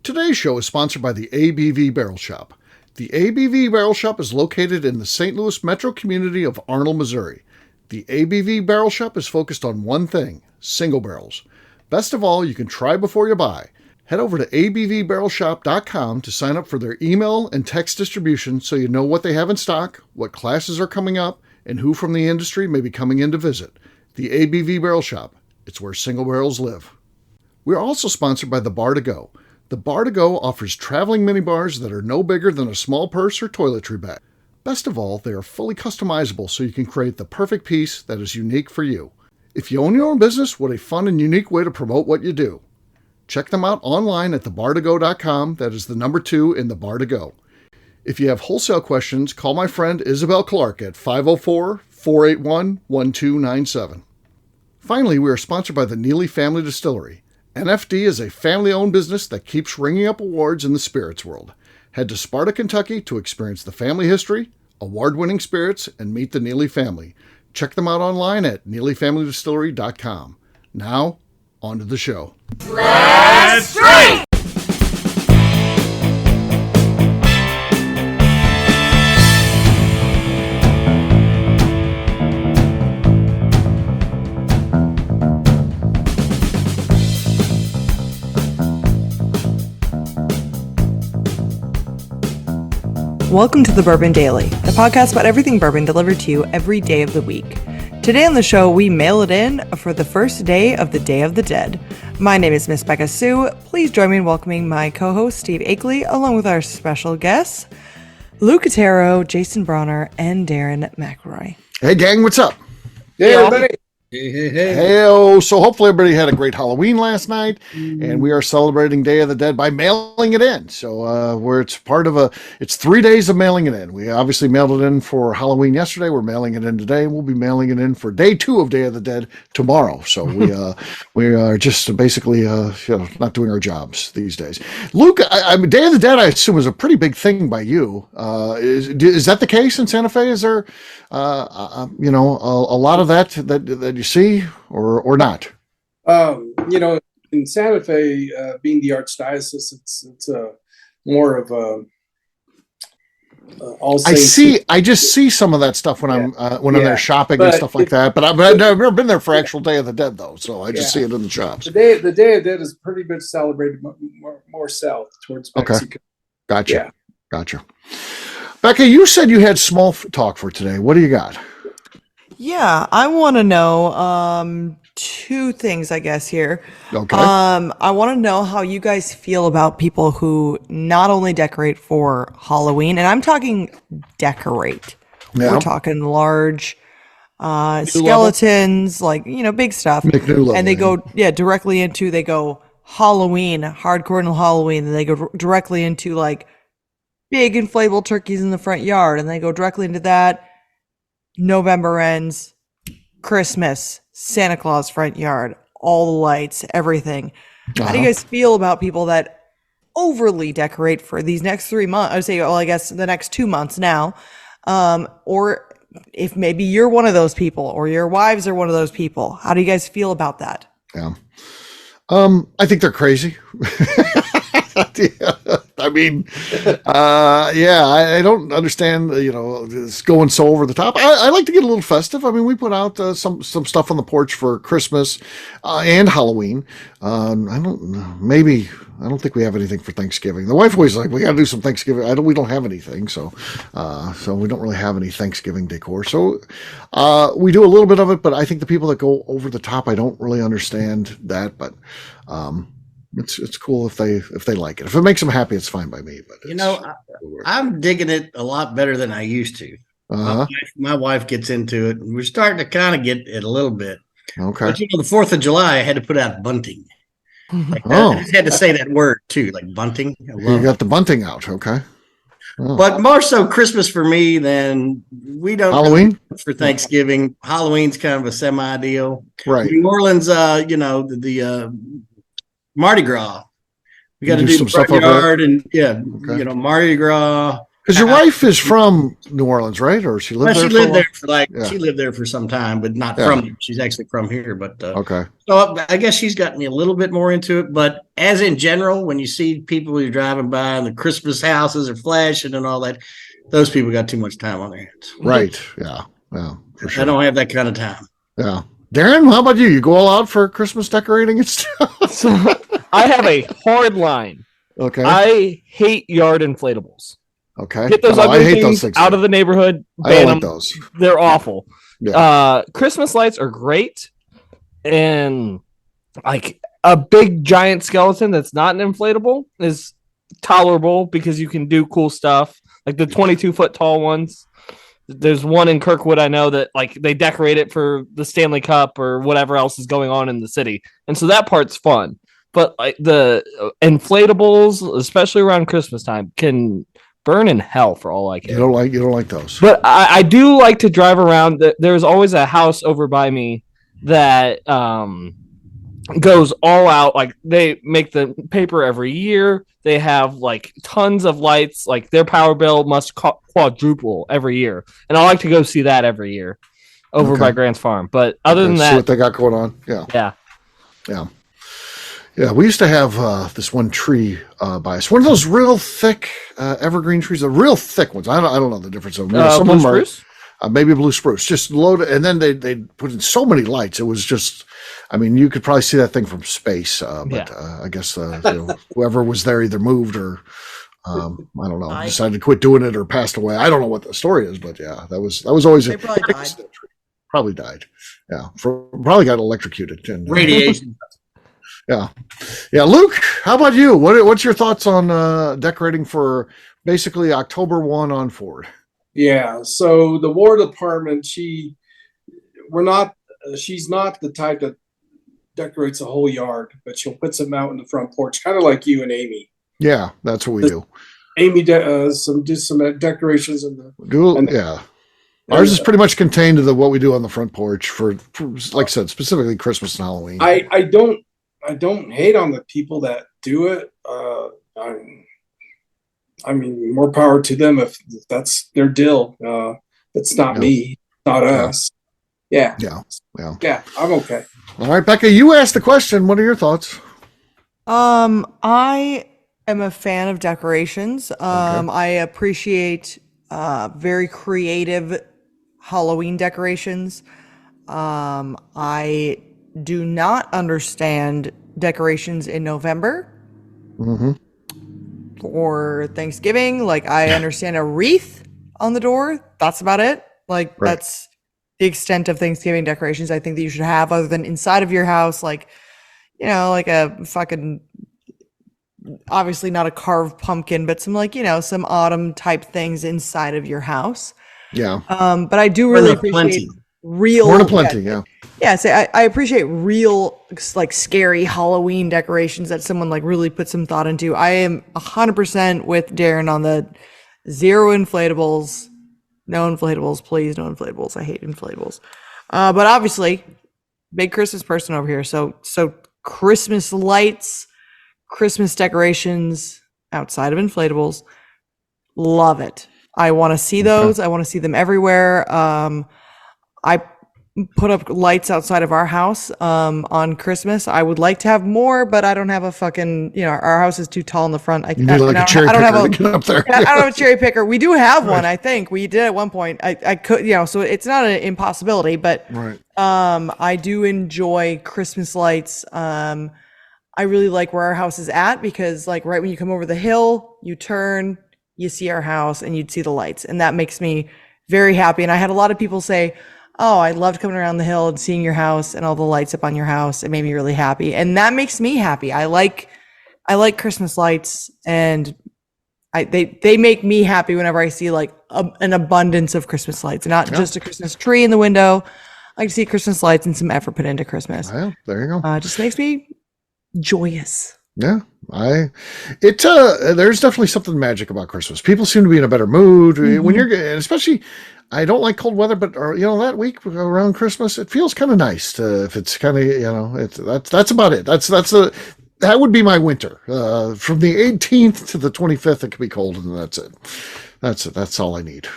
Today's show is sponsored by the ABV Barrel Shop. The ABV Barrel Shop is located in the St. Louis metro community of Arnold, Missouri. The ABV Barrel Shop is focused on one thing, single barrels. Best of all, you can try before you buy. Head over to abvbarrelshop.com to sign up for their email and text distribution so you know what they have in stock, what classes are coming up, and who from the industry may be coming in to visit. The ABV Barrel Shop. It's where single barrels live. We are also sponsored by the Bar to Go. The Bar to Go offers traveling minibars that are no bigger than a small purse or toiletry bag. Best of all, they are fully customizable so you can create the perfect piece that is unique for you. If you own your own business, what a fun and unique way to promote what you do. Check them out online at thebar2go.com. That is the number 2 in the Bar to Go. If you have wholesale questions, call my friend Isabel Clark at 504-481-1297. Finally, we are sponsored by the Neely Family Distillery. NFD is a family-owned business that keeps ringing up awards in the spirits world. Head to Sparta, Kentucky to experience the family history, award-winning spirits, and meet the Neely family. Check them out online at neelyfamilydistillery.com. Now, on to the show. Let's drink! Welcome to the Bourbon Daily, the podcast about everything bourbon delivered to you every day of the week. Today on the show, we mail it in for the first day of the Day of the Dead. My name is Miss Beka Sue. Please join me in welcoming my co-host, Steve Akeley, along with our special guests, Lou Catero, Jason Bronner, and Darren McElroy. Hey, gang, what's up? Hey, everybody. Hey-o. So hopefully everybody had a great Halloween last night, and we are celebrating Day of the Dead by mailing it in. So it's 3 days of mailing it in. We obviously mailed it in for Halloween yesterday. We're mailing it in today. We'll be mailing it in for day 2 of Day of the Dead tomorrow. So we are just basically not doing our jobs these days. Luke, I mean, Day of the Dead, I assume, is a pretty big thing by you. Is that the case in Santa Fe? Is there a lot of that you see or not? In Santa Fe, being the archdiocese, it's more of a all saints. I just see some of that stuff when I'm there shopping and stuff like that. But I've never been there for actual Day of the Dead though, so I just see it in the shops. The Day of the Dead is pretty much celebrated more south towards Mexico. Okay, gotcha. Beka, you said you had small talk for today. What do you got? Yeah, I want to know 2 things, I guess, here. Okay. I want to know how you guys feel about people who not only decorate for Halloween, and I'm talking decorate. Yeah. We're talking large skeletons, big stuff. And they go directly into, they go Halloween, hardcore and Halloween, and they go directly into big inflatable turkeys in the front yard, and they go directly into that. November ends, Christmas, Santa Claus front yard, all the lights, everything. How do you guys feel about people that overly decorate for these next 3 months? I would say, I guess the next 2 months now. Or if maybe you're one of those people or your wives are one of those people, how do you guys feel about that? Yeah. I think they're crazy. I mean, I don't understand, this going so over the top. I like to get a little festive. I mean, we put out some stuff on the porch for Christmas and Halloween. I don't think we have anything for Thanksgiving. The wife always we got to do some Thanksgiving. We don't have anything, so we don't really have any Thanksgiving decor. So we do a little bit of it, but I think the people that go over the top, I don't really understand that. But it's cool if they like it. If it makes them happy, it's fine by me. But I'm digging it a lot better than I used to. My wife gets into it, and we're starting to kind of get it a little bit. Okay. But the 4th of July, I had to put out bunting. I just had to say that word too, like bunting. You got the bunting out, okay. Oh. But more so Christmas for me than we don't Halloween for Thanksgiving. Halloween's kind of a semi deal. Right. New Orleans, the Mardi Gras. We got to do some the front stuff yard and Mardi Gras. Because your wife is from New Orleans, right? Or she lived there? She lived there for she lived there for some time, but not from. She's actually from here, but okay. So I guess she's gotten me a little bit more into it. But as in general, when you see people who're driving by and the Christmas houses are flashing and all that, those people got too much time on their hands. Right. Yeah. Yeah. For sure. I don't have that kind of time. Yeah. Darren, how about you? You go all out for Christmas decorating and stuff? I have a hard line. Okay. I hate yard inflatables. Okay. Get those ugly things out of the neighborhood. I don't like those. They're awful. Yeah. Christmas lights are great. And like a big giant skeleton that's not an inflatable is tolerable because you can do cool stuff. Like the 22-foot tall ones. There's one in Kirkwood I know that like they decorate it for the Stanley Cup or whatever else is going on in the city. And so that part's fun. But like the inflatables, especially around Christmas time, can burn in hell for all I care. You don't like those. But I do like to drive around. There's always a house over by me that goes all out. Like they make the paper every year. They have like tons of lights. Like their power bill must quadruple every year. And I like to go see that every year over by Grant's Farm. But other than that, see what they got going on. Yeah. Yeah, we used to have this one tree by us. One of those real thick evergreen trees, the real thick ones. I don't know the difference of them. Some blue of them spruce? Are maybe blue spruce. Just loaded, and then they put in so many lights. It was just, I mean, you could probably see that thing from space. But I guess whoever was there either moved or I don't know, decided to quit doing it or passed away. I don't know what the story is, but yeah, that was always they probably died. Probably died. Yeah, probably got electrocuted. And, radiation. Yeah. Luke, how about you? What's your thoughts on decorating for basically October 1 on forward? Yeah. So the War Department, she's not the type that decorates a whole yard, but she'll put some out in the front porch, kind of like you and Amy. Yeah, that's what we do. Amy do some decorations in the. Yeah. Ours is pretty much contained to what we do on the front porch for, like I said, specifically Christmas and Halloween. I don't hate on the people that do it. I mean, more power to them if that's their deal. It's not me, not us. Yeah, I'm okay. All right, Beka, you asked the question. What are your thoughts? I am a fan of decorations. I appreciate very creative Halloween decorations. I do not understand decorations in November or Thanksgiving. Like I understand a wreath on the door. That's about it. Like that's the extent of Thanksgiving decorations I think that you should have, other than inside of your house, like, you know, like a fucking, obviously not a carved pumpkin, but some like, you know, some autumn type things inside of your house. Yeah. But I do really appreciate real. More than plenty, yeah. Yeah, so I appreciate real, like, scary Halloween decorations that someone, like, really put some thought into. I am 100% with Darren on the zero inflatables, no inflatables, please, no inflatables. I hate inflatables. But obviously, big Christmas person over here. So Christmas lights, Christmas decorations outside of inflatables, love it. I want to see those. I want to see them everywhere. I put up lights outside of our house on Christmas. I would like to have more, but I don't have a fucking, you know, our house is too tall in the front. I don't have a cherry picker. We do have one, I think. We did at one point. I could, you know, so it's not an impossibility, but I do enjoy Christmas lights. I really like where our house is at because, like, right when you come over the hill, you turn, you see our house, and you'd see the lights. And that makes me very happy. And I had a lot of people say, oh, I loved coming around the hill and seeing your house and all the lights up on your house. It made me really happy. And that makes me happy. I like Christmas lights, and they make me happy whenever I see like an abundance of Christmas lights, not just a Christmas tree in the window. I like to see Christmas lights and some effort put into Christmas. Well, there you go. It just makes me joyous. Yeah. There's definitely something magic about Christmas. People seem to be in a better mood when you're, especially, I don't like cold weather, but you know, that week around Christmas, it feels kind of nice if it's kind of, you know, that's about it. That would be my winter. From the 18th to the 25th, it could be cold, and that's it. That's it. That's all I need.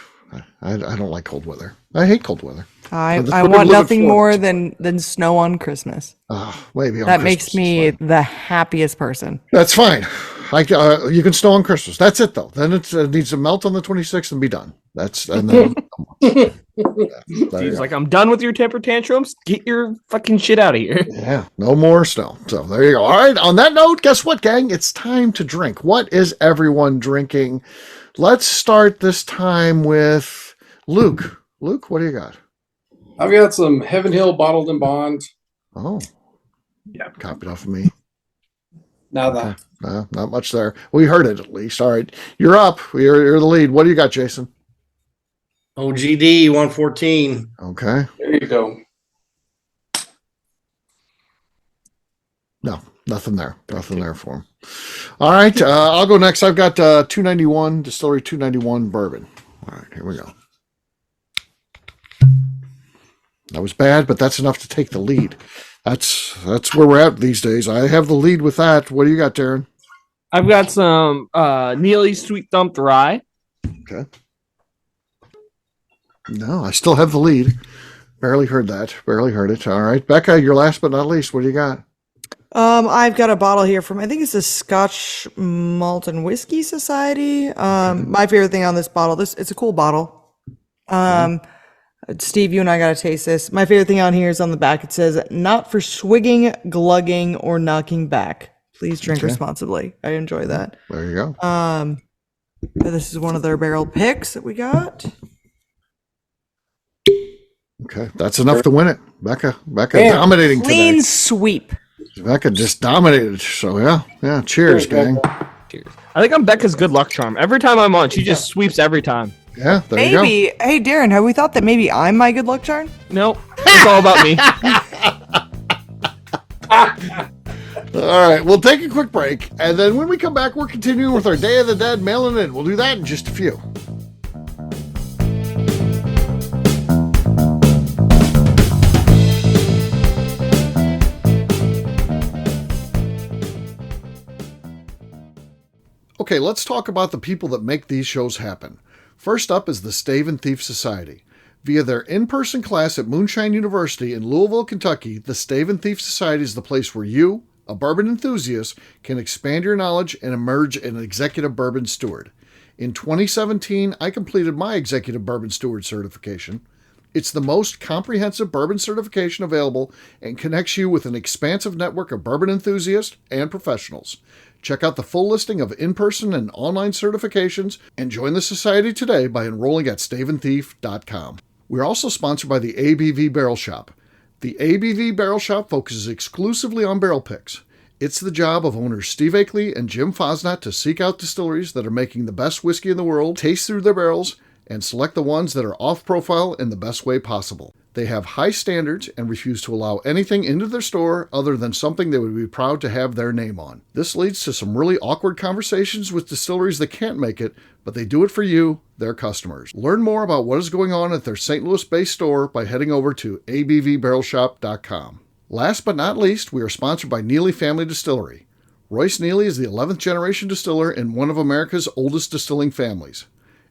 I don't like cold weather. I hate cold weather. I want nothing more than snow on Christmas. Maybe on that Christmas makes me the happiest person. That's fine. You can snow on Christmas. That's it though. Then it needs to melt on the 26th and be done. And then He's like, I'm done with your temper tantrums. Get your fucking shit out of here. Yeah, no more snow. So there you go. All right. On that note, guess what, gang? It's time to drink. What is everyone drinking? Let's start this time with Luke. Luke, what do you got? I've got some Heaven Hill bottled in bond. Oh, yeah. Copied off of me. Nada. Okay. Not much there. We heard it at least. All right. You're up. You're the lead. What do you got, Jason? OGD 114. Okay. There you go. No, nothing there. Nothing there for him. All right. I'll go next. I've got 291 Distillery 291 Bourbon. All right. Here we go. That was bad, but that's enough to take the lead. That's where we're at these days. I have the lead with that. What do you got, Darren? I've got some Neely Sweet Thumped Rye. Okay. No, I still have the lead. Barely heard that. Barely heard it. All right. Beka, your last but not least. What do you got? I've got a bottle here from, I think it's the Scotch Malt and Whiskey Society. My favorite thing on this bottle, it's a cool bottle. Steve, you and I got to taste this. My favorite thing on here is on the back. It says, not for swigging, glugging, or knocking back. Please drink responsibly. I enjoy that. There you go. This is one of their barrel picks that we got. Okay. That's enough to win it. Beka dominating today. Clean sweep. Beka just dominated. So, yeah. Cheers, gang. Cheers. I think I'm Becca's good luck charm. Every time I'm on, she just sweeps every time. Yeah, there you go. Maybe. Hey, Darren, have we thought that maybe I'm my good luck charm? Nope. It's all about me. All right, we'll take a quick break, and then when we come back, we're continuing with our Day of the Dead mailing in. We'll do that in just a few. Okay, let's talk about the people that make these shows happen. First up is the Stave and Thief Society. Via their in-person class at Moonshine University in Louisville, Kentucky, the Stave and Thief Society is the place where you, a bourbon enthusiast, can expand your knowledge and emerge an executive bourbon steward. In 2017, I completed my executive bourbon steward certification. It's the most comprehensive bourbon certification available and connects you with an expansive network of bourbon enthusiasts and professionals. Check out the full listing of in-person and online certifications and join the society today by enrolling at staveandthief.com. We're also sponsored by the ABV Barrel Shop. The ABV Barrel Shop focuses exclusively on barrel picks. It's the job of owners Steve Akeley and Jim Fosnat to seek out distilleries that are making the best whiskey in the world, taste through their barrels, and select the ones that are off-profile in the best way possible. They have high standards and refuse to allow anything into their store other than something they would be proud to have their name on. This leads to some really awkward conversations with distilleries that can't make it, but they do it for you, their customers. Learn more about what is going on at their St. Louis-based store by heading over to abvbarrelshop.com. Last but not least, we are sponsored by Neely Family Distillery. Royce Neely is the 11th generation distiller in one of America's oldest distilling families.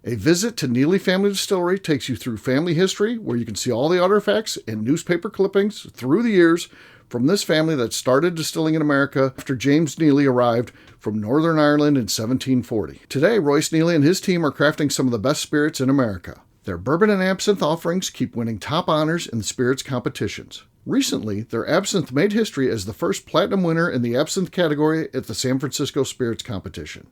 A visit to Neely Family Distillery takes you through family history, where you can see all the artifacts and newspaper clippings through the years from this family that started distilling in America after James Neely arrived from Northern Ireland in 1740. Today, Royce Neely and his team are crafting some of the best spirits in America. Their bourbon and absinthe offerings keep winning top honors in the spirits competitions. Recently, their absinthe made history as the first platinum winner in the absinthe category at the San Francisco Spirits Competition.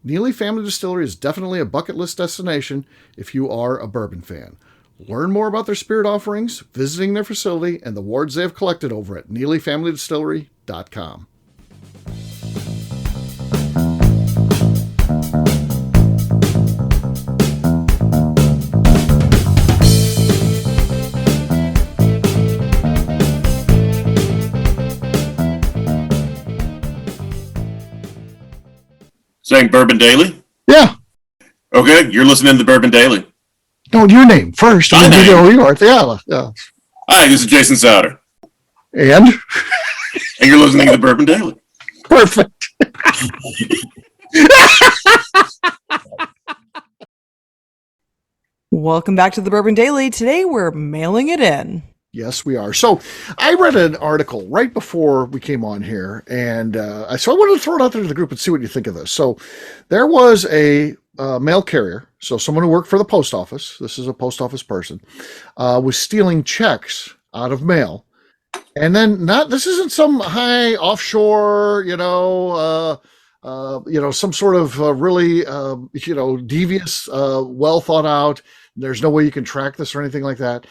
Neely Family Distillery is definitely a bucket list destination if you are a bourbon fan. Learn more about their spirit offerings, visiting their facility, and the awards they have collected over at NeelyFamilyDistillery.com. Saying Bourbon Daily? Yeah. Okay, you're listening to the Bourbon Daily. No, your name first. My name. Yeah. Hi, this is Jason Souter. And you're listening to the Bourbon Daily. Perfect. Welcome back to the Bourbon Daily. Today we're mailing it in. Yes, we are. So I read an article right before we came on here, and so I wanted to throw it out there to the group and see what you think of this. So there was a mail carrier, so someone who worked for the post office, this is a post office person, was stealing checks out of mail. And then this isn't some high offshore, some sort of really, devious, well thought out. There's no way you can track this or anything like that.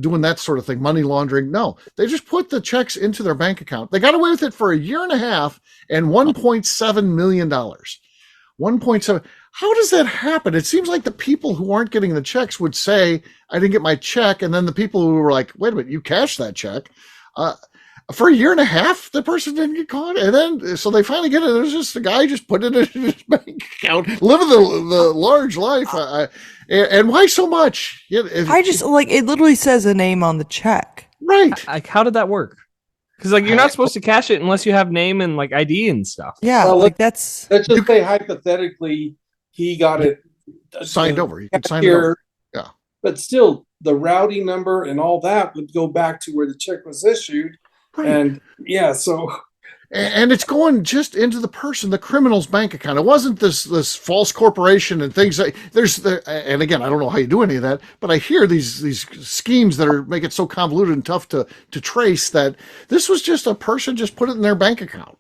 Doing that sort of thing, money laundering. No, they just put the checks into their bank account. They got away with it for a year and a half and $1.7 million. 1.7. How does that happen? It seems like the people who aren't getting the checks would say, I didn't get my check. And then the people who were like, wait a minute, you cashed that check. For a year and a half, the person didn't get caught. And then, so they finally get it. There's just a guy just put it in his bank account, living the large life. And why so much? I just it literally says a name on the check. Right. Like, how did that work? Because you're not supposed to cash it unless you have name and ID and stuff. Yeah, well, that's. Let's just say hypothetically he got it signed over. You can sign it over. Yeah. But still, the routing number and all that would go back to where the check was issued. Right. And and it's going just into the criminal's bank account. It wasn't this false corporation and things like and again, I don't know how you do any of that, but I hear these schemes that make it so convoluted and tough to trace that this was just a person just put it in their bank account.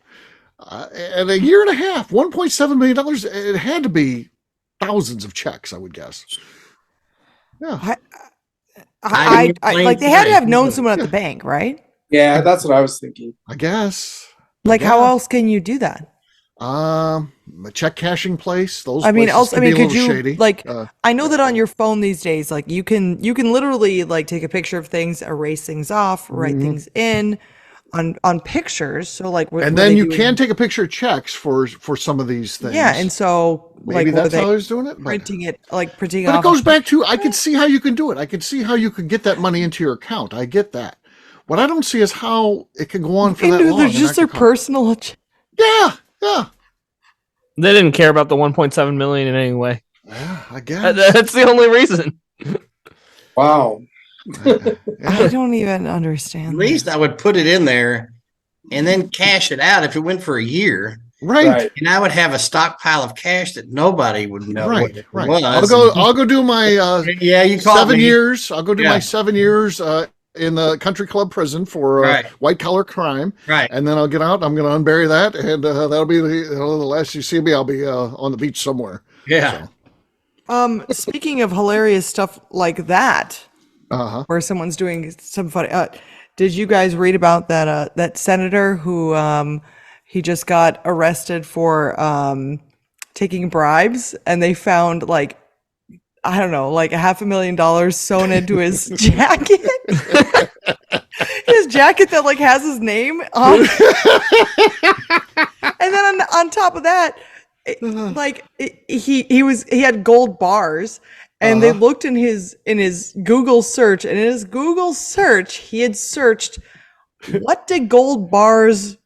And a year and a half, $1.7 million, it had to be thousands of checks, I would guess. Yeah. I they had to have known someone at the bank, right? Yeah, that's what I was thinking. I guess. How else can you do that? A check cashing place. Those. Could you shady. I know that on your phone these days, you can literally take a picture of things, erase things off, write things in on pictures. So and then you can take a picture of checks for some of these things. Yeah, and so maybe that's how I was doing it. Printing but off. It goes back to I can see how you can do it. I can see how you can get that money into your account. I get that. What I don't see is how it can go on for that long. They're just their personal. Yeah. They didn't care about the 1.7 million in any way. Yeah, I guess that's the only reason. Wow. I don't even understand. At least I would put it in there and then cash it out if it went for a year. Right. And I would have a stockpile of cash that nobody would know what it was. I'll go do my 7 years. I'll go do my 7 years in the country club prison for white collar crime. Right. And then I'll get out. I'm going to unbury that. And that'll be the last you see me. I'll be on the beach somewhere. Yeah. So. Speaking of hilarious stuff like that, uh-huh. where someone's doing some funny. Did you guys read about that senator who he just got arrested for taking bribes, and they found like $500,000 sewn into his jacket. His jacket that like has his name on. And then on top of that, he had gold bars. And they looked in his Google search, and in his Google search, he had searched, what did gold bars,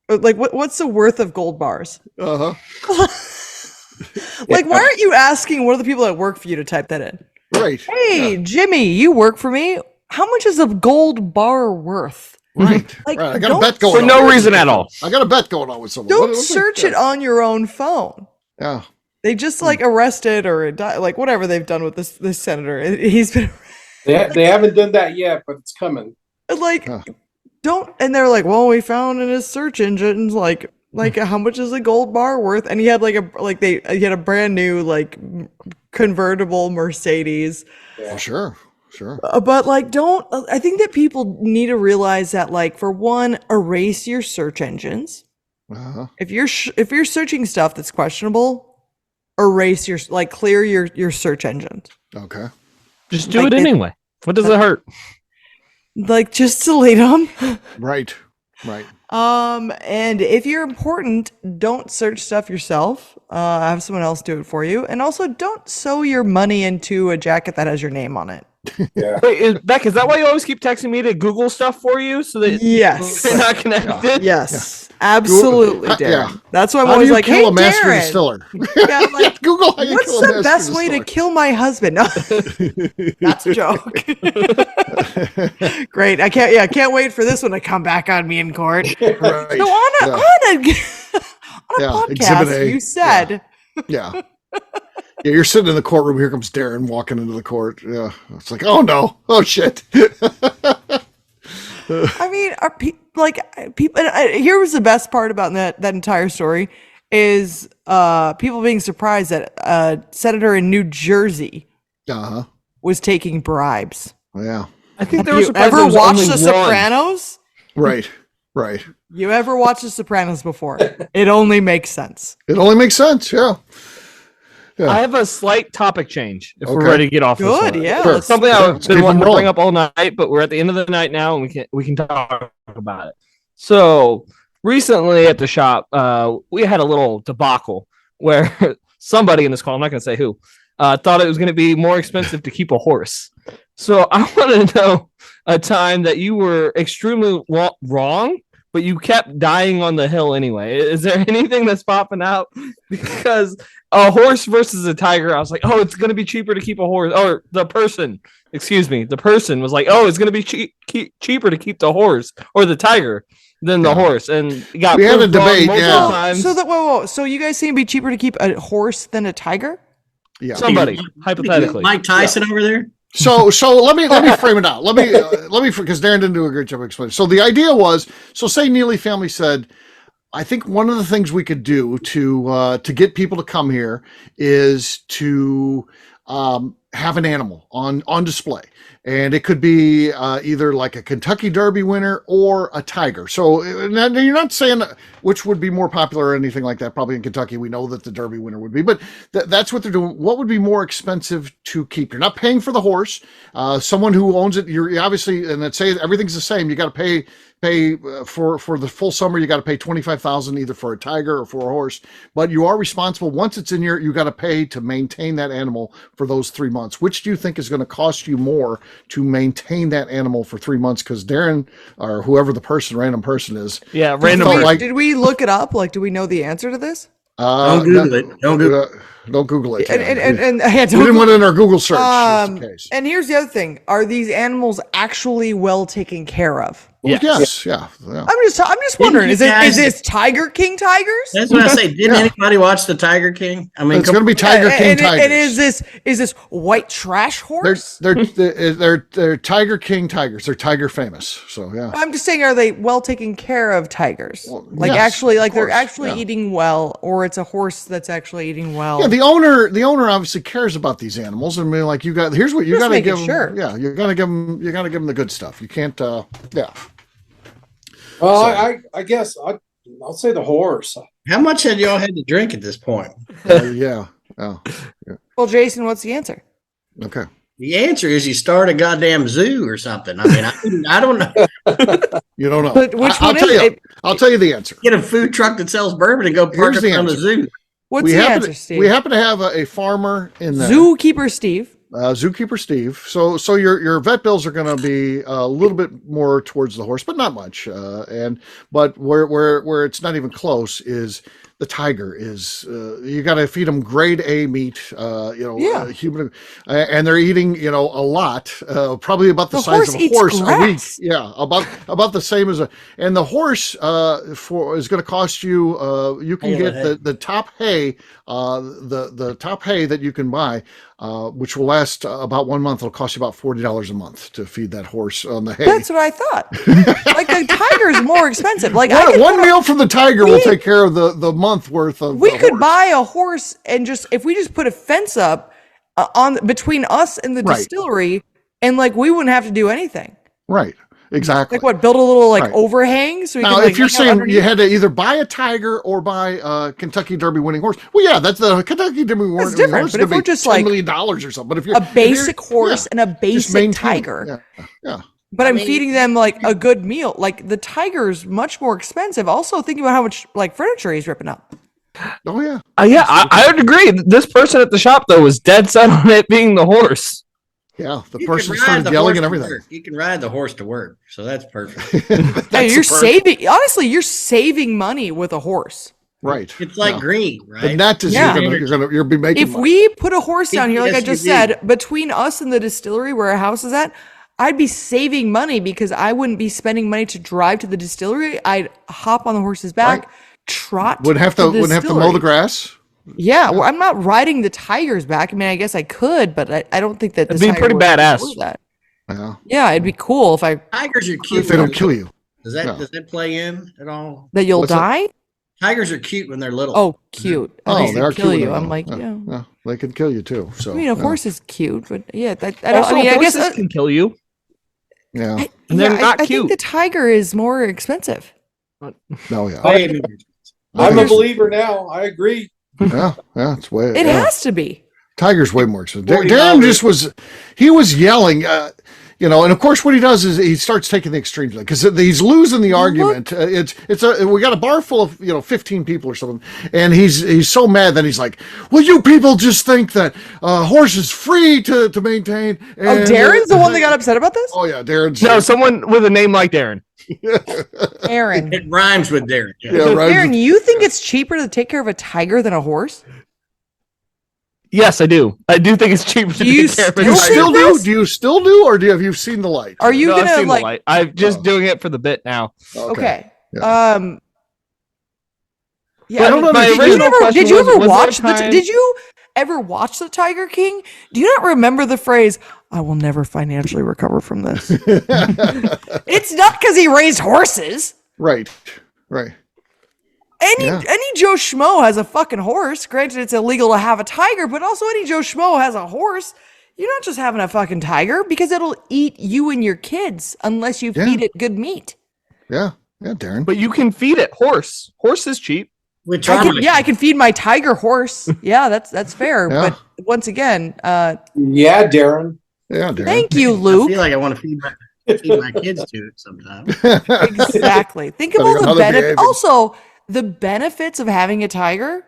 what's the worth of gold bars? Uh-huh. Why aren't you asking one of the people that work for you to type that in? Right. Hey, Jimmy, you work for me. How much is a gold bar worth? Right. I got a bet going on. For no reason at all. I got a bet going on with someone. Don't search it on your own phone. Yeah. They just arrested or whatever they've done with this senator. He's been. They haven't done that yet, but it's coming. Don't. And they're like, well, we found in his search engines how much is a gold bar worth? And he had he had a brand new convertible Mercedes. Yeah. Sure. But I think that people need to realize that for one, erase your search engines. Uh-huh. If you're searching stuff that's questionable, erase clear your search engines. Okay. Just do it anyway. What does it hurt? Just delete them. Right. And if you're important, don't search stuff yourself. Have someone else do it for you. And also don't sew your money into a jacket that has your name on it. Yeah. Wait, Beck, is that why you always keep texting me to Google stuff for you so that yes, you're not connected? Yes. Absolutely, Google, Darren. yeah. That's why I'm How do always you like, kill hey, a master Darren. distiller? Yeah, like, Google how you what's kill a master the best way to distiller. kill my husband? No, that's a joke. Great. I can't wait for this one to come back on me in court. Right. So on a podcast, Exhibit A. you said, Yeah. Yeah, you're sitting in the courtroom. Here comes Darren walking into the court. Yeah, it's like, oh no, oh shit. I mean, are people? Here was the best part about that entire story is people being surprised that a senator in New Jersey was taking bribes. Yeah, I think Have you ever watched The Sopranos? Right. You ever watched The Sopranos before? It only makes sense. It only makes sense. Yeah. I have a slight topic change if we're ready to get off this one. Good, yeah. Sure. It's something I've been wanting to bring up all night, but we're at the end of the night now, and we can talk about it. So recently at the shop, we had a little debacle where somebody in this call, I'm not going to say who, thought it was going to be more expensive to keep a horse. So I want to know a time that you were extremely wrong, but you kept dying on the hill anyway. Is there anything that's popping out? Because a horse versus a tiger, I was like, oh, it's going to be cheaper to keep a horse. Or the person was like, oh, it's going to be cheaper to keep the horse or the tiger than the horse. And we had a debate, times. So you guys think it'd be cheaper to keep a horse than a tiger? Yeah. Somebody, hypothetically. Mike Tyson over there? So let me frame it out. Let me because Darren didn't do a great job explaining. So the idea was, say Neely family said, I think one of the things we could do to get people to come here is to have an animal on display. And it could be either like a Kentucky Derby winner or a tiger. So now you're not saying which would be more popular or anything like that. Probably in Kentucky, we know that the Derby winner would be. But that's what they're doing. What would be more expensive to keep? You're not paying for the horse. Someone who owns it, you're obviously, and let's say everything's the same. You got to pay for the full summer. You got to pay $25,000 either for a tiger or for a horse. But you are responsible once it's in you got to pay to maintain that animal for those 3 months. Which do you think is going to cost you more to maintain that animal for 3 months? Because Darren or whoever the random person is, did we look it up? Like, do we know the answer to this? Don't Google it. Don't Google it. And we didn't want it in our Google search. Just in case. And here's the other thing: are these animals actually well taken care of? Yes. Yeah. I'm just wondering: is this Tiger King tigers? That's what I say. Didn't anybody watch the Tiger King? I mean, it's going to be Tiger King tigers. And is this white trash horse? They're Tiger King tigers. They're tiger famous. So yeah. I'm just saying, are they well taken care of tigers? Well, like yes, actually, like they're course, actually eating well, or it's a horse that's actually eating well. Yeah, the owner obviously cares about these animals, and be like, here's what you got to give them. Sure. Yeah, you got to give them the good stuff. You can't. Yeah. Well, I guess I'll say the horse. How much had y'all had to drink at this point? Yeah. Oh, yeah. Well, Jason, what's the answer? Okay. The answer is you start a goddamn zoo or something. I mean, I don't know. You don't know. But which one is it? I'll tell you the answer. Get a food truck that sells bourbon and go park it on the zoo. What's the answer, Steve? We happen to have a farmer in there. Zookeeper Steve. Zookeeper Steve. So your vet bills are going to be a little bit more towards the horse, but not much. But where it's not even close is the tiger is. You got to feed them grade A meat. Human, and they're eating a lot. Probably about the size of a horse a week. Yeah, about the same as and the horse is going to cost you. You can get the top hay. The top hay that you can buy. Which will last about 1 month. It'll cost you about $40 a month to feed that horse on the hay. That's what I thought. Like the tiger is more expensive. Like one meal from the tiger will take care of the month worth of. We could buy a horse and if we just put a fence up on between us and the distillery, and like we wouldn't have to do anything. Right. Exactly. Like what? Build a little overhang so we now, can. If you're saying you had to either buy a tiger or buy a Kentucky Derby winning horse, well, yeah, that's the Kentucky Derby winning horse. But if we're just $10 million or something, but if you're a basic horse and a basic tiger, yeah. But I'm feeding them like a good meal. Like the tiger's much more expensive. Also, thinking about how much like furniture he's ripping up. Oh yeah. I would agree. This person at the shop though was dead set on it being the horse. Yeah, the You person can ride started the yelling horse and to everything. work. You can ride the horse to work, so that's perfect. Hey, you're saving. Honestly, you're saving money with a horse. Right. It's like green, right? The net is Yeah. you'll be making If money. we put a horse down here, like I just SUV. said, between us and the distillery where our house is at, I'd be saving money because I wouldn't be spending money to drive to the distillery. I'd hop on the horse's back, trot. Wouldn't have to mow the distillery. grass. Yeah, well, I'm not riding the tiger's back. I mean, I guess I could, but I don't think that It'd be pretty badass. That. Yeah. Yeah, it'd be cool if Tigers are cute. If they don't kill you. Does that play in at all? that you'll What's that? die. Tigers are cute when they're little. Oh, cute. Oh, they are kill cute. you. when I'm they're like, little. yeah. They can kill you too. So I mean, a yeah. horse is cute, but yeah, I don't. Also, I guess horses can kill you. Yeah. And they're not I cute. think the tiger is more expensive. No, yeah. Way more. I'm a believer now. I agree. Yeah. It's way. It has to be. Tiger's way more expensive. $40. Darren was yelling, and of course what he does is he starts taking the extremes because he's losing the argument. We got a bar full of 15 people or something, and he's so mad that he's like, well, you people just think that horse is free to maintain. And, Darren's the one that got upset about this. Oh yeah, Darren's. No, someone with a name like Darren. Aaron. It rhymes with Darren. Yeah. Yeah, right. Aaron, you think it's cheaper to take care of a tiger than a horse? Yes, I do. I do think it's cheaper to You take care of a still tiger. think this? Do you still do, or have you seen the light? Are you No, I've gonna seen the like? light. I'm just doing it for the bit now. Okay. Yeah. Yeah. I don't know. Did you ever Was watch there a time- Did you ever watch the Tiger King? Do you not remember the phrase? I will never financially recover from this. It's not because he raised horses. Right. Any Joe Schmo has a fucking horse. Granted, it's illegal to have a tiger, but also any Joe Schmo has a horse. You're not just having a fucking tiger because it'll eat you and your kids unless you feed it good meat. Yeah, Darren. But you can feed it. Horse is cheap. Which I can feed my tiger horse. Yeah, that's fair. Yeah. But once again, Yeah, Darren. Yeah, Darren. thank you, I Luke. feel like I want to feed my kids to it sometimes. Exactly. Think of Depending on all how the they're benefits. behaving. Also, the benefits of having a tiger.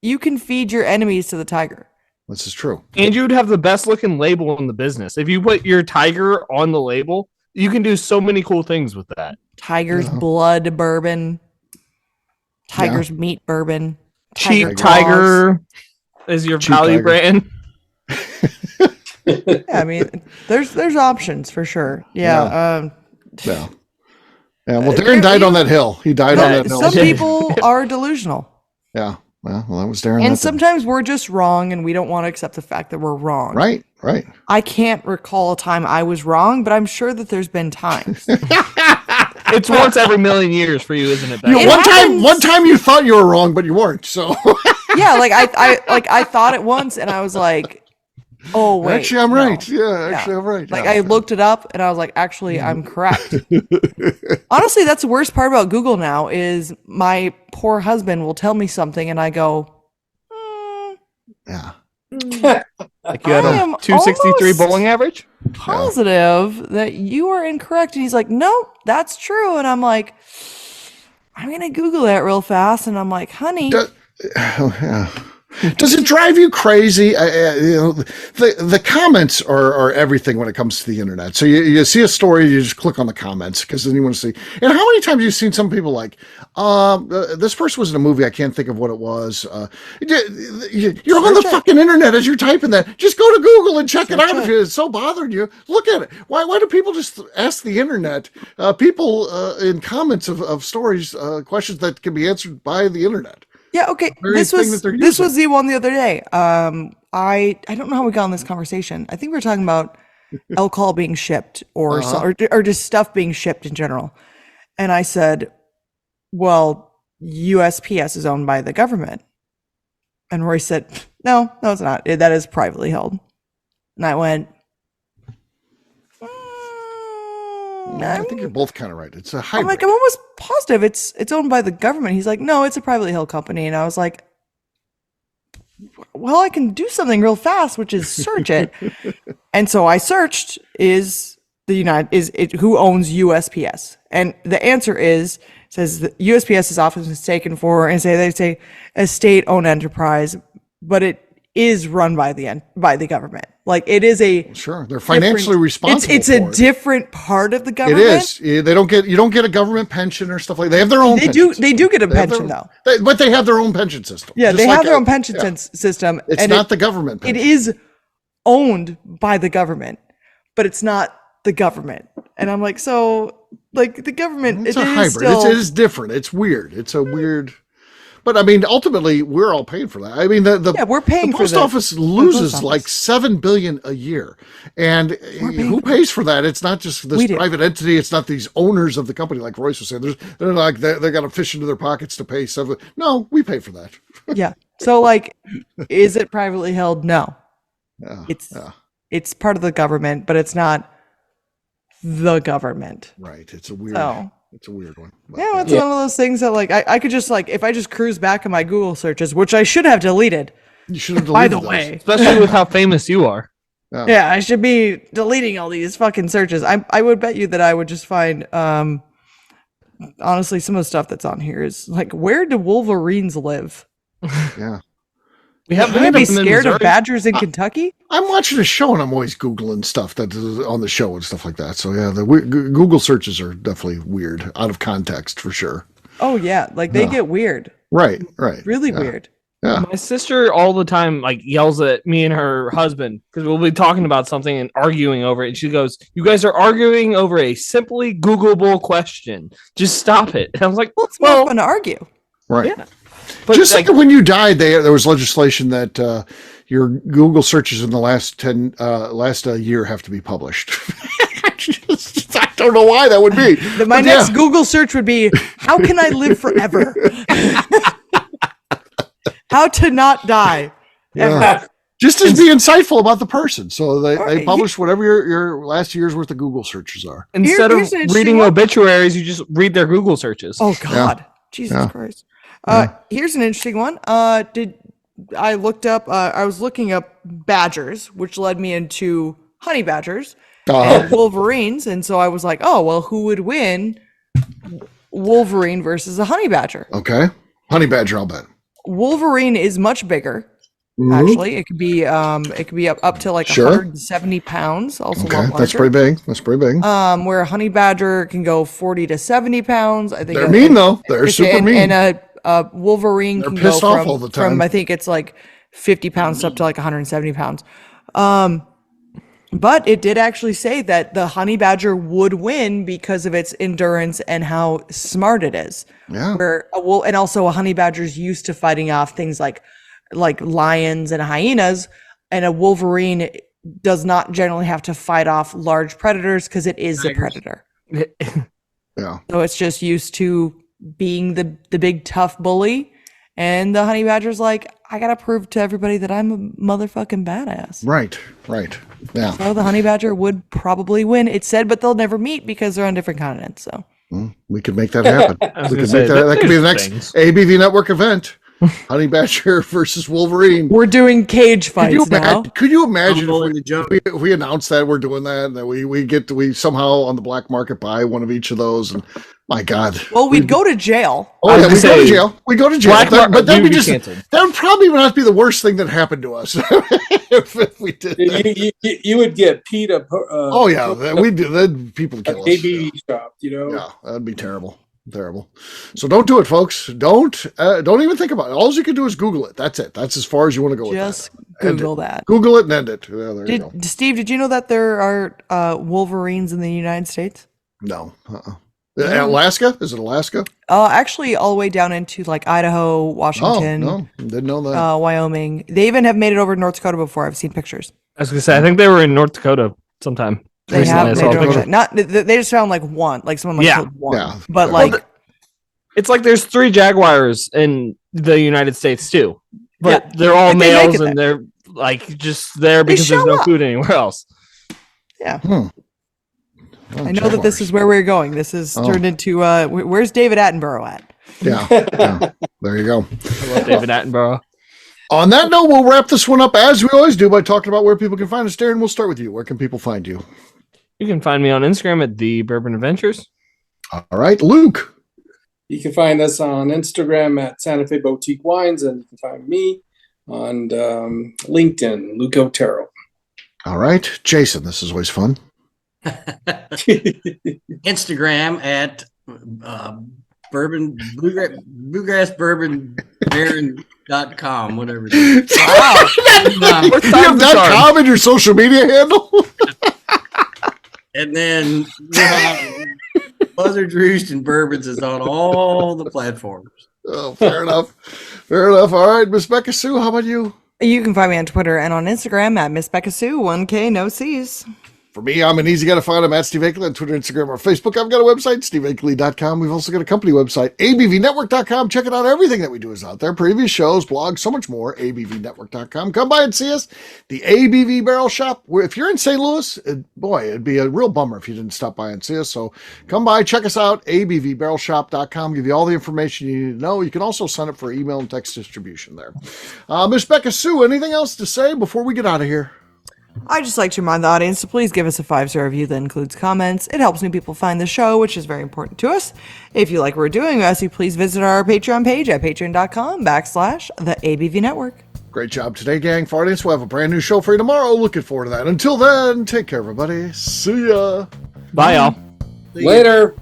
You can feed your enemies to the tiger. This is true. And you would have the best looking label in the business. If you put your tiger on the label, you can do so many cool things with that. Tiger's blood bourbon. Tiger's meat bourbon. Cheap Tiger Tiger is your Cheap value Tiger. brand. Yeah, I mean, there's options for sure. Yeah. Yeah. Yeah. Well, Darren died on that hill. He died on that hill. Some people are delusional. Yeah. Well, that was Darren. And sometimes we're just wrong and we don't want to accept the fact that we're wrong. Right. I can't recall a time I was wrong, but I'm sure that there's been times. It's once every million years for you, isn't it? You know, It one time you thought you were wrong, but you weren't. So Yeah, like I thought it once and I was like, oh wait. actually, I'm no. right. Yeah, actually, I'm right. Like Yeah. I looked it up and I was like, actually, I'm correct. Honestly, that's the worst part about Google now is my poor husband will tell me something and I go, Yeah. Like you had I a am 263 almost bowling average? positive that you are incorrect. And he's like, no, that's true. And I'm like, I'm going to Google that real fast. And I'm like, honey. Yeah. Does it drive you crazy? The comments are everything when it comes to the internet. So you see a story, you just click on the comments because then you want to see. And how many times have you seen some people like, this person was in a movie, I can't think of what it was. You're on the fucking internet as you're typing that. Just go to Google and check it out if it's so bothering you. Look at it. Why do people just ask the internet, people in comments of stories, questions that can be answered by the internet? Yeah, okay. This was the one the other day. I don't know how we got on this conversation. I think we were talking about alcohol being shipped or just stuff being shipped in general. And I said, well, USPS is owned by the government. And Roy said, no, it's not. That is privately held. And I went, I think you're both kind of right. It's a hybrid. I'm like, I'm almost positive it's owned by the government. He's like, no, it's a privately held company. And I was like, well, I can do something real fast, which is search it. And so I searched who owns USPS? And the answer says that USPS is often mistaken for, and they say a state-owned enterprise, but is run by the government. Like it is sure, they're financially responsible. It's a different part of the government. It is. You don't get a government pension or stuff like that. They have their own. They do get a pension though. But they have their own pension system. Yeah, they have their own pension system. It's not the government pension. It is owned by the government, but it's not the government. And I'm like, so like the government. It's a hybrid. It is different. It's weird. It's a weird. But I mean, ultimately, we're all paying for that. I mean, we're paying. The post office loses like $7 billion a year, and who pays for that? It's not just this private entity. It's not these owners of the company, like Royce was saying. They're like they got to fish into their pockets to pay $7. No, we pay for that. Yeah. So, like, is it privately held? No. It's part of the government, but it's not the government. Right. It's a weird. It's a weird one. But, it's one of those things that like I could just like if I just cruise back in my Google searches, which I should have deleted. You should have deleted. By the way, especially with how famous you are. Yeah, I should be deleting all these fucking searches. I would bet you that I would just find honestly some of the stuff that's on here is like where do wolverines live? Yeah. We have to be scared of badgers in Kentucky. I'm watching a show and I'm always Googling stuff that is on the show and stuff like that. So yeah, the Google searches are definitely weird, out of context for sure. Oh yeah, like they get weird. Right. Really weird. Yeah. My sister all the time like yells at me and her husband because we'll be talking about something and arguing over it. And she goes, "You guys are arguing over a simply Googleable question. Just stop it." And I was like, "Well, it's more fun to argue." Right. Yeah. But just like when you died, there was legislation that your Google searches in the last year have to be published. I don't know why that would be. My next Google search would be, how can I live forever? How to not die. Yeah. Just as be insightful about the person. So they publish whatever your last year's worth of Google searches are. Instead of reading obituaries, you just read their Google searches. Oh, God. Yeah. Jesus Christ. Here's an interesting one. I was looking up badgers, which led me into honey badgers and wolverines. And so I was like, oh, well, who would win Wolverine versus a honey badger? Okay. Honey badger, I'll bet. Wolverine is much bigger. Actually, it could be up to like 170 pounds. Also, okay, that's pretty big. Where a honey badger can go 40 to 70 pounds. I think they're mean though. They're super mean. And a Wolverine can go all the time. from I think it's like 50 pounds up to like 170 pounds. But it did actually say that the honey badger would win because of its endurance and how smart it is. Yeah. And also a honey badger's used to fighting off things like lions and hyenas, and a wolverine does not generally have to fight off large predators because it is the predator. Yeah. So it's just used to being the big tough bully, and the honey badger's like, I gotta prove to everybody that I'm a motherfucking badass. Right. Yeah. So the honey badger would probably win. It said, but they'll never meet because they're on different continents. So we could make that happen. That could be the next ABV Network event. Honey badger versus Wolverine. We're doing cage fights now. Could you imagine if we announce that we're doing that and that we somehow on the black market buy one of each of those, and my God. Well, we'd go to jail. Oh yeah, we go to jail. But that would probably not be the worst thing that happened to us if we did that. You would get PETA. Oh yeah, we do. Then people kill us. ABV shop, Yeah, that'd be terrible. So don't do it, folks. Don't even think about it. All you can do is Google it. That's it. That's as far as you want to go with that. Just Google that. Google it and end it. Yeah, there you go. Steve, did you know that there are Wolverines in the United States? No. Alaska? Is it Alaska? Actually, all the way down into like Idaho, Washington. Oh, no, didn't know that. Wyoming. They even have made it over to North Dakota before. I've seen pictures. I was gonna say, I think they were in North Dakota sometime. They have. They just found like one, like someone killed one. Yeah. But it's like there's 3 jaguars in the United States too, but they're all males and they're like just there because there's no food anywhere else. Yeah. I know that this is where we're going. This is turned into where's David Attenborough at? Yeah. There you go. I love David Attenborough. On that note, we'll wrap this one up as we always do by talking about where people can find us. Darren, we'll start with you. Where can people find you? You can find me on Instagram at The Bourbon Adventures. All right, Luke. You can find us on Instagram at Santa Fe Boutique Wines, and you can find me on LinkedIn, Luke Otero. All right. Jason, this is always fun. Instagram at bourbon bluegrass bourbon Darren.com, whatever it is. Wow. You have .com in your social media handle? And then Buzzards, Roost, and Bourbons is on all the platforms. Oh, fair enough. Fair enough. All right, Miss Beka Sue, how about you? You can find me on Twitter and on Instagram at Miss Beka Sue, 1K, no C's. For me, I'm an easy guy to find. I'm at Steve Akeley on Twitter, Instagram, or Facebook. I've got a website, steveakeley.com. We've also got a company website, abvnetwork.com. Check it out. Everything that we do is out there. Previous shows, blogs, so much more, abvnetwork.com. Come by and see us. The ABV Barrel Shop. If you're in St. Louis, it'd be a real bummer if you didn't stop by and see us. So come by, check us out, abvbarrelshop.com. Give you all the information you need to know. You can also sign up for email and text distribution there. Miss Beka Sue, anything else to say before we get out of here? I'd just like to remind the audience to please give us a 5-star review that includes comments. It helps new people find the show, which is very important to us. If you like what we're doing, we ask you please visit our Patreon page at patreon.com/the ABV Network. Great job today, gang. For audience, we'll have a brand new show for you tomorrow. Looking forward to that. Until then, take care, everybody. See ya. Bye, y'all. Later.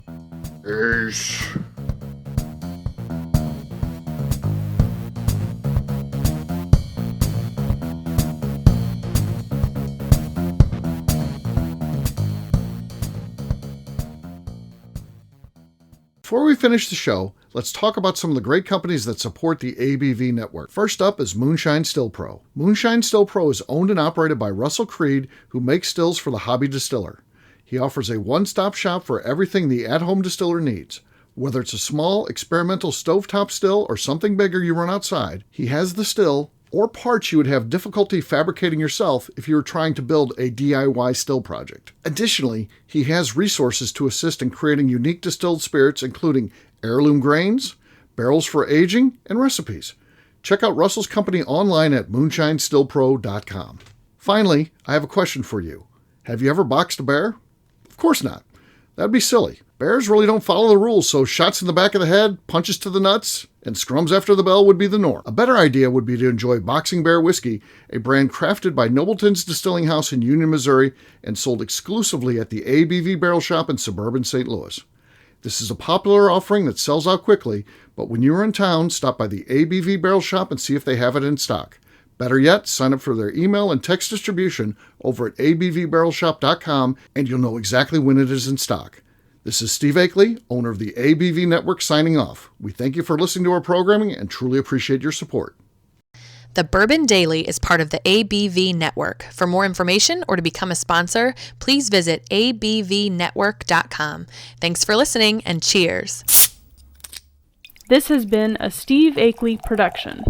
Peace. Before we finish the show, let's talk about some of the great companies that support the ABV network. First up is Moonshine Still Pro. Moonshine Still Pro is owned and operated by Russell Creed, who makes stills for the hobby distiller. He offers a one-stop shop for everything the at-home distiller needs. Whether it's a small, experimental stovetop still or something bigger you run outside, he has the still or parts you would have difficulty fabricating yourself if you were trying to build a DIY still project. Additionally, he has resources to assist in creating unique distilled spirits, including heirloom grains, barrels for aging, and recipes. Check out Russell's company online at moonshinestillpro.com. Finally, I have a question for you. Have you ever boxed a bear? Of course not. That'd be silly. Bears really don't follow the rules, so shots in the back of the head, punches to the nuts, and scrums after the bell would be the norm. A better idea would be to enjoy Boxing Bear Whiskey, a brand crafted by Nobleton's Distilling House in Union, Missouri, and sold exclusively at the ABV Barrel Shop in suburban St. Louis. This is a popular offering that sells out quickly, but when you are in town, stop by the ABV Barrel Shop and see if they have it in stock. Better yet, sign up for their email and text distribution over at abvbarrelshop.com, and you'll know exactly when it is in stock. This is Steve Akeley, owner of the ABV Network, signing off. We thank you for listening to our programming and truly appreciate your support. The Bourbon Daily is part of the ABV Network. For more information or to become a sponsor, please visit abvnetwork.com. Thanks for listening and cheers. This has been a Steve Akeley production.